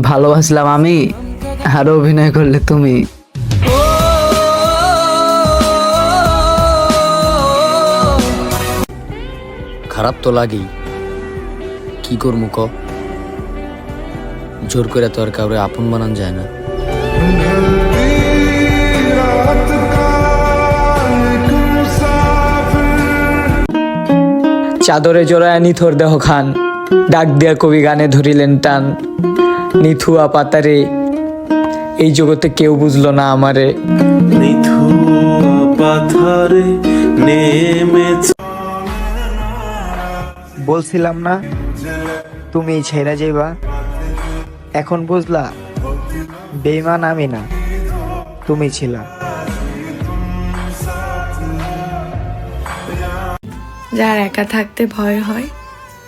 ভালোবাসলাম আমি, আর অভিনয় করলে তুমি। খারাপ তো লাগেই, কি করবো ক? জোর করে তো আর কাউরে আপন বানান যায় না। চাদরে জোড়ায় নিথর দেহ খান, ডাক দিয়া কবি গানে ধরিলেন টান। নিথুয়া পাতারে এই জগতে কেউ বুঝলো না আমারে। বলছিলাম না তুমি ছেড়ে যাইবা, এখন বুঝলা বেঈমান আমি না, তুমি ছিলা। যার একা থাকতে ভয় হয়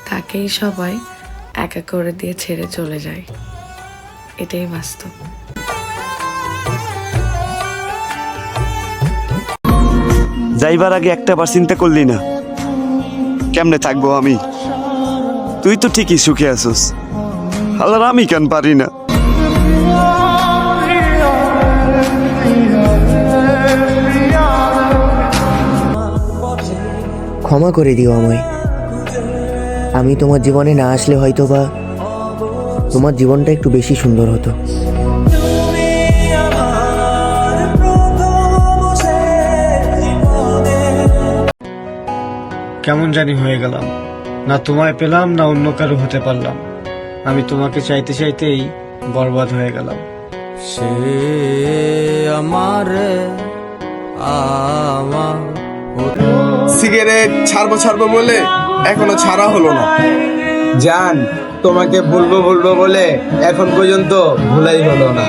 তাকেই সবাই একা করে দিয়ে ছেড়ে চলে যায়, এটাই বাস্তব। যাইবার আগে একটা বার চিন্তা করলি না কেমনে থাকবো আমি? তুই তো ঠিকই সুখে আছিস, আল্লাহর আমি কেন পারি না? ক্ষমা করে দিও আমায়। আমি তোমার জীবনে না আসলে হয়তো বা তোমার জীবনটা একটু বেশি সুন্দর হতো। কেমন জানি হয়ে গেলাম, না তোমায় পেলাম না অন্য কারো হতে পারলাম। আমি তোমাকে চাইতে চাইতেই বরবাদ হয়ে গেলাম। সে আমারে সিগারেট ছাড়বো ছাড়বো বলে এখনো ছাড়া হলো না। জান, তোমাকে বলবো বলবো বলে এখন পর্যন্ত ভুলাই হলো না।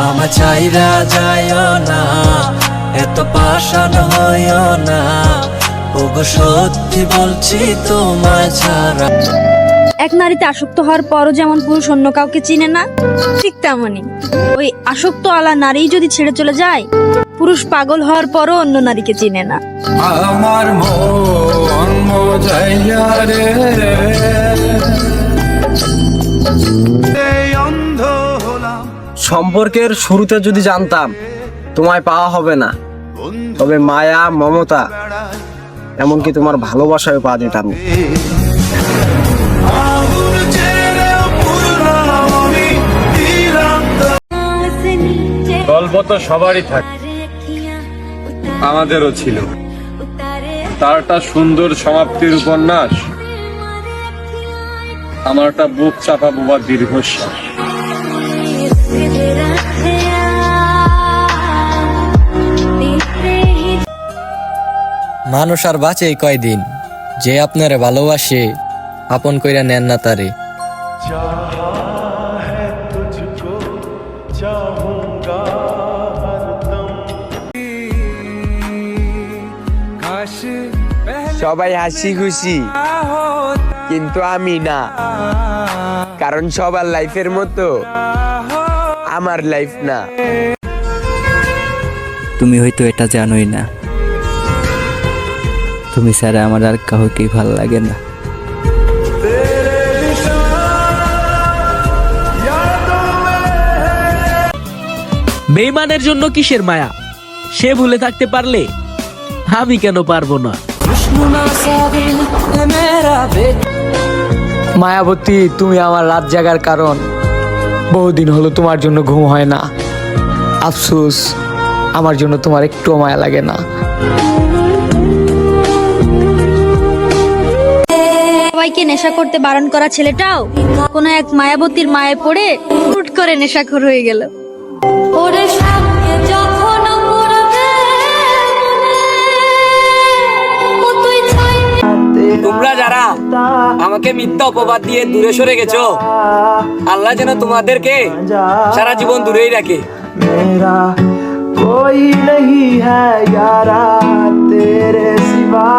আমার চাইরা যাইও না, এত পাষাণ হইও না, ওগো সত্যি বলছি তোমায় ছাড়া। এক নারীতে আসক্ত হওয়ার পরও যেমন পুরুষ অন্য কাউকে চিনে না, ঠিক তেমনই ওই আসক্ত আলা নারী যদি ছেড়ে চলে যায়, পুরুষ পাগল হওয়ার পরও অন্য নারীকে চিনে না। আমার মন মজাইয়া রে, সম্পর্কের শুরুতে যদি জানতাম তোমায় পাওয়া হবে না, তবে মায়া মমতা এমনকি তোমার ভালোবাসায় পা দিতাম। গল্প তো সবারই থাকে, আমাদেরও ছিল। তারটা সুন্দর সমাপ্তির উপন্যাস, আমারটা বুক চাপা বোবা দীর্ঘশ্বাস। মানুষ আর বাঁচে কয়দিন, যে আপনারে ভালোবাসে আপন কইরা নেন না তারে। সবাই হাসি খুশি, কিন্তু আমি না, কারণ সবার লাইফের মতো আমার লাইফ না। তুমি হয়তো এটা জানোই না, তুমি ছাড়া আমার আর কাউকেই ভালো লাগে না। বেঈমানের জন্য কিসের মায়া, সে ভুলে থাকতে পারলে আমি কেন পারবো না? মায়াবতী, তুমি আমার রাত জাগার কারণ। বহুদিন হলো তোমার জন্য ঘুম হয় না। আফসোস, আমার জন্য তোমার একটুও মায়া লাগে না। সবাইকে নেশা করতে বারণ করা ছেলেটাও কোনো এক মায়াবতীর মায়ে পড়ে হুট করে নেশাখোর হয়ে গেল। তোমরা যারা আমাকে মিথ্যা অপবাদ দিয়ে দূরে সরে গেছো, আল্লাহ যেন তোমাদেরকে সারা জীবন দূরেই রাখে। कोई नहीं है यारा तेरे सिवा।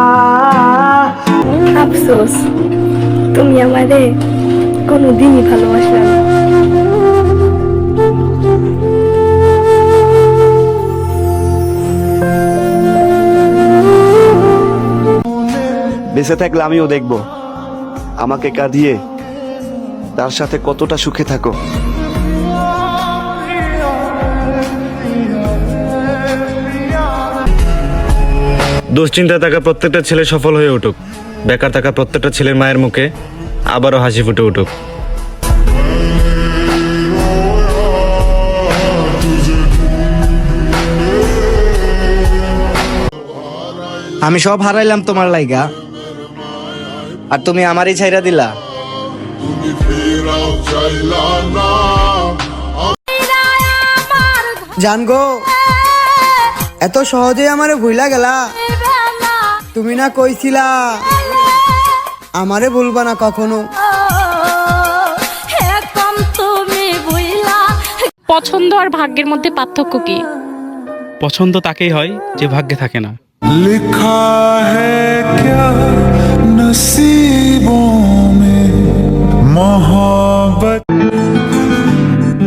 আফসোস, তুমি আমারে কোনোদিনই ভালোবাসলে না। বেঁচে থাকলে আমিও দেখব আমাকে কাঁদিয়ে তার সাথে কতটা সুখে থাকো। দুশ্চিন্তায় থাকা প্রত্যেকটা ছেলে সফল হয়ে উঠুক, বেকার থাকা প্রত্যেকটা ছেলের মায়ের মুখে আবারও হাসি ফুটে উঠুক। আমি সব হারাইলাম তোমার লাইগা, আর তুমি আমারই ছাইরা দিলা। জানগো এত সহজে আমারে ভুইলা গেলা, তুমি না কইছিলা আমারে ভুলবা না কখনো। পছন্দ আর ভাগ্যের মধ্যে পার্থক্য কি? পছন্দ তাকেই হয় যে ভাগ্যে থাকে না।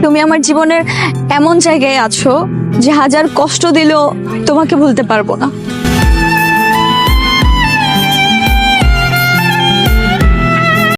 তুমি আমার জীবনের এমন জায়গায় আছো যে হাজার কষ্ট দিলেও তোমাকে ভুলতে পারবো না।